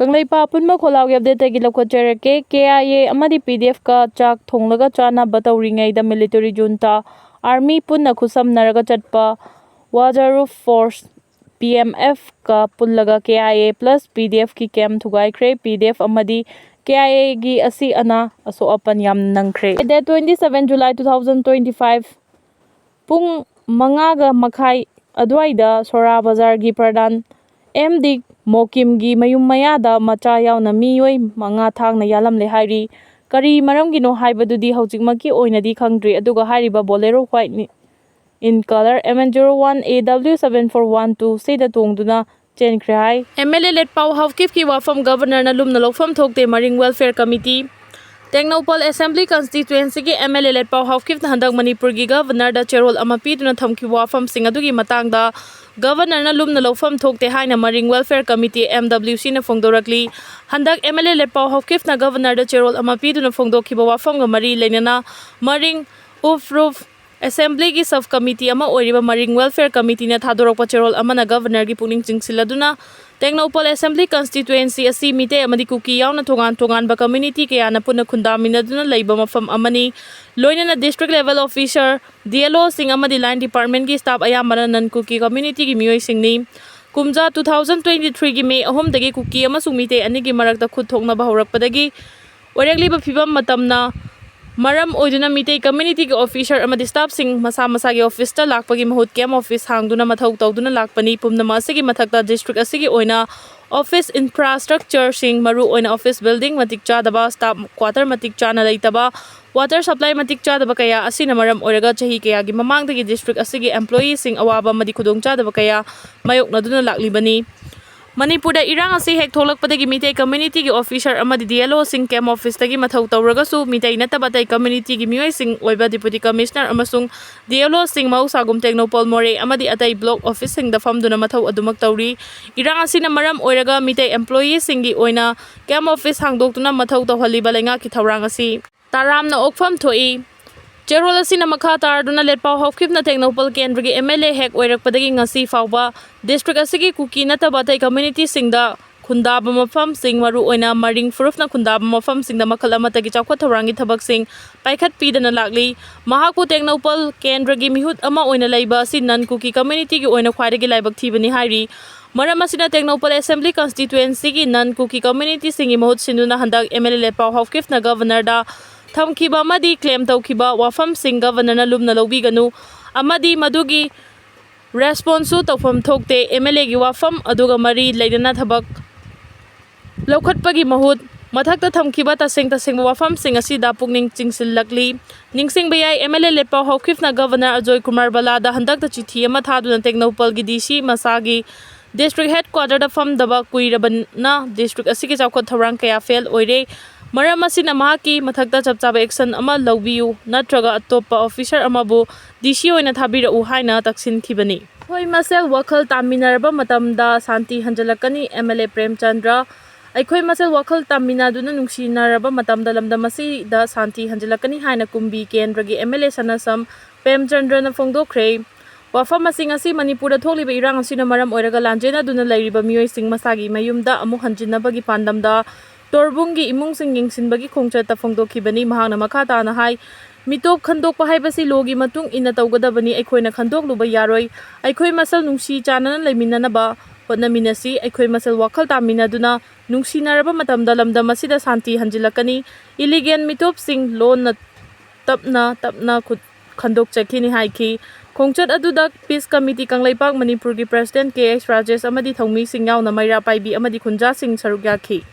Kanglaipa punma kholaw update tagi lokhochereke KIA amadi PDF ka chak thonglaga chana batauringai da military junta army punna khusam naraga chatpa Wajaruf Force PMF ka pullaga KIA plus PDF ki kem thugai khre PDF amadi KIA gi asi ana aso apan yam nangkhre. Date 27 July 2025 pung mangaga makhai adwaida Sora Bazar gi Pradhan MD Mokim gi mayum mayada macha yauna Meeoi manga thangna yalamle hairi kari maramgino haibadudi hojikmaki oinadi khangdri aduga hairiba bolero white in color MN01 AW7412 seda tongduna chenkre hai. MLA Letpao Haokip ki wafam governor na lumna lofam thokte Maring Welfare Committee Thangna Assembly constituency ki MLA Letpao Haokip na handak Manipur gi governor da cherol amapi duna thamki wafam singadugi matangda Governor na lumna lofam thokte haina Maring Welfare Committee MWC na phongdorakli handak MLA Letpao Haokip na governor da cherol amapi duna phongdokhiba wafam ga mari leinana Maring Uproof Assembly ki sub committee ama oiriba Maring Welfare Committee na thadorokpa cherol amana governor gi puning chingsiladuna Thangna Assembly constituency asi mite amadi Kuki yauna tongan ba community kaya na punna khundaminaduna leiba mafam amani loinana district level officer DLO sing amadi line department ki staff ayamana nan Kuki community gi Meeoi singni kumja 2023 gi May ahom dagi Kuki amasung mite ani gi marakta khut thokna ba horakpadagi orekliba phibam matamna Maram oiduna mitei community ki officer amadi staff sing masa gi office ta lakpagi mahut kem office hangduna mathau tawduna lakpani pumnama asigi mathakta district asigi oina office infrastructure sing maru oina office building matik chadaba staff quarter matik chana leitaba water supply matik chadaba kaya asina maram oiraga chahi kaya gi mamangdagi district asigi employee sing awaba madi khudong chadaba kaya mayokna duna laklibani Manipur da irang asi hek tholakpadagi mitei community gi officer amadi DLO sing kem office tagi mathau tawragasu mitei natabatai community gi Meeoi sing oiba deputy commissioner amasung DLO sing mausagum Thangna More amadi atai block office sing da famduna mathau adumak tawri irang asina maram oiraga mitei employee sing gi oina kem office hangdoktuna mathau tawhaliba lenga ki thawrang asi taramna okfam thoi Cherol asina makha tarduna Letpao Haokip na Thangna Kendra gi MLA hek oirakpadagi ngasi fawba district asigi Kuki natabatai community singda khundaba mafam sing maru oina Maring Proof na khundaba mafam singda makhal amatagi chawkha thawrangi thabak sing paikhat pidana lakli mahakpu Thangna Kendra gi mihut ama oina leiba si nan Kuki community gi oina khwaidagi laibak thibani hairi Maram asina Thangna Assembly constituency gi nan Kuki community singi mahut sinduna handak MLA Letpao Haokip na governor da Thamkiba amadi claim tawkiba wafam sing governor na lumna lobiganu amadi madugi response tawfam thokte MLA gi wafam aduga mari leidana thabak lokhatpagi mahut mathakta thamkiba taseng wafam sing asida pungning chingsilakli ningsing bayai MLA Letpao Haokip na governor Ajoy Kumar Balada handakta chithi ama thaduna Thangna gi DC masagi district headquarter da fam daba kuirabana district asigi chawkhat thawrang kaya fail oire Maram asina mahaki mathakta chapchaba action ama lawbiu natraga atopa officer amabu DC oina thabirau haina taksin thibani hoi masel wakhal taminarba matamda santi hanjalakani MLA Premchandra aikhoi masel wakhal taminaduna nungsinaraba matamda lamdamasi da santi hanjalakani haina kumbi kendragi MLA sanasam Premchandra na phongdokre wafam masing asi Manipur da tholiba irang asina maram oiraga lanjena duna lairiba Meeoi sing masagi mayumda amu hanjinabagi pandamda Torbungi imung sing yingsinbagi khongchat ta phongdokhibani mahangna makhata na hai mitop khandokpa haibasi logi matung ina tawgadabani aikhoina khandok luba yaroi aikhoi masal nungsi chanana leiminanaba hotnaminasi aikhoi masal wakhal taminaduna nungsinaraba matamda lamdam asida santi hanjilakani illegal mitop sing loan na tapna khandok chakhini haiki khongchat adudak peace committee Kanglaipak Manipur gi president KX Rajesh amadi thongmi sing yauna maira paibi amadi khunja sing saruk yakhi